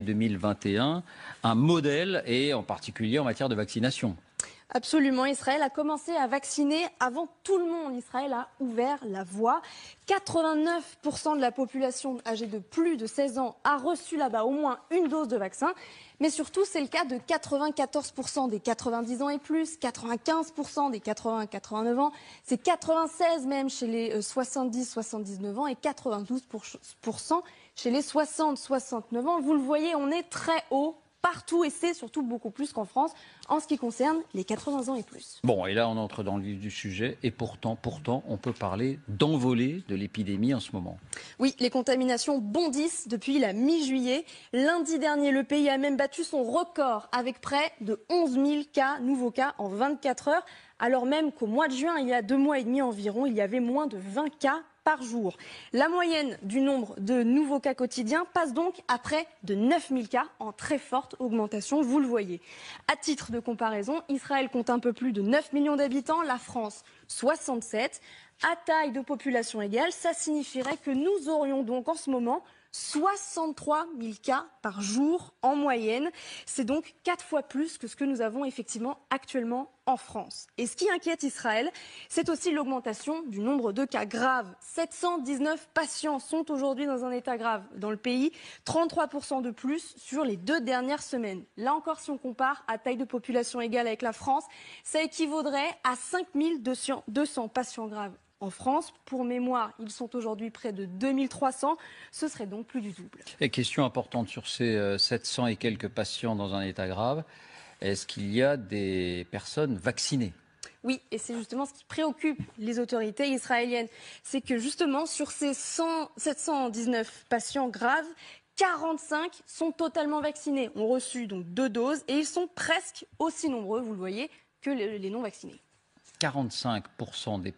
2021 un modèle, et en particulier en matière de vaccination. Absolument, Israël a commencé à vacciner avant tout le monde. Israël a ouvert la voie. 89% de la population âgée de plus de 16 ans a reçu là-bas au moins une dose de vaccin. Mais surtout, c'est le cas de 94% des 90 ans et plus, 95% des 80-89 ans, c'est 96 même chez les 70-79 ans et 92% chez les 60-69 ans. Vous le voyez, on est très haut partout, et c'est surtout beaucoup plus qu'en France en ce qui concerne les 80 ans et plus. Bon, et là on entre dans le vif du sujet, et pourtant on peut parler d'envolée de l'épidémie en ce moment. Oui, les contaminations bondissent depuis la mi-juillet. Lundi dernier, le pays a même battu son record avec près de 11 000 nouveaux cas en 24 heures, alors même qu'au mois de juin, il y a 2 mois et demi environ, il y avait moins de 20 cas par jour. La moyenne du nombre de nouveaux cas quotidiens passe donc à près de 9 000 cas, en très forte augmentation, vous le voyez. À titre de comparaison, Israël compte un peu plus de 9 millions d'habitants, la France 67. À taille de population égale, ça signifierait que nous aurions donc en ce moment 63 000 cas par jour en moyenne. C'est donc 4 fois plus que ce que nous avons effectivement actuellement en France. Et ce qui inquiète Israël, c'est aussi l'augmentation du nombre de cas graves. 719 patients sont aujourd'hui dans un état grave dans le pays, 33% de plus sur les 2 dernières semaines. Là encore, si on compare à taille de population égale avec la France, ça équivaudrait à 5 200 patients graves en France. Pour mémoire, ils sont aujourd'hui près de 2300. Ce serait donc plus du double. Et question importante sur ces 700 et quelques patients dans un état grave, est-ce qu'il y a des personnes vaccinées ? Oui, et c'est justement ce qui préoccupe les autorités israéliennes. C'est que justement, sur ces 719 patients graves, 45 sont totalement vaccinés, ont reçu donc 2 doses, et ils sont presque aussi nombreux, vous le voyez, que les non vaccinés. 45% des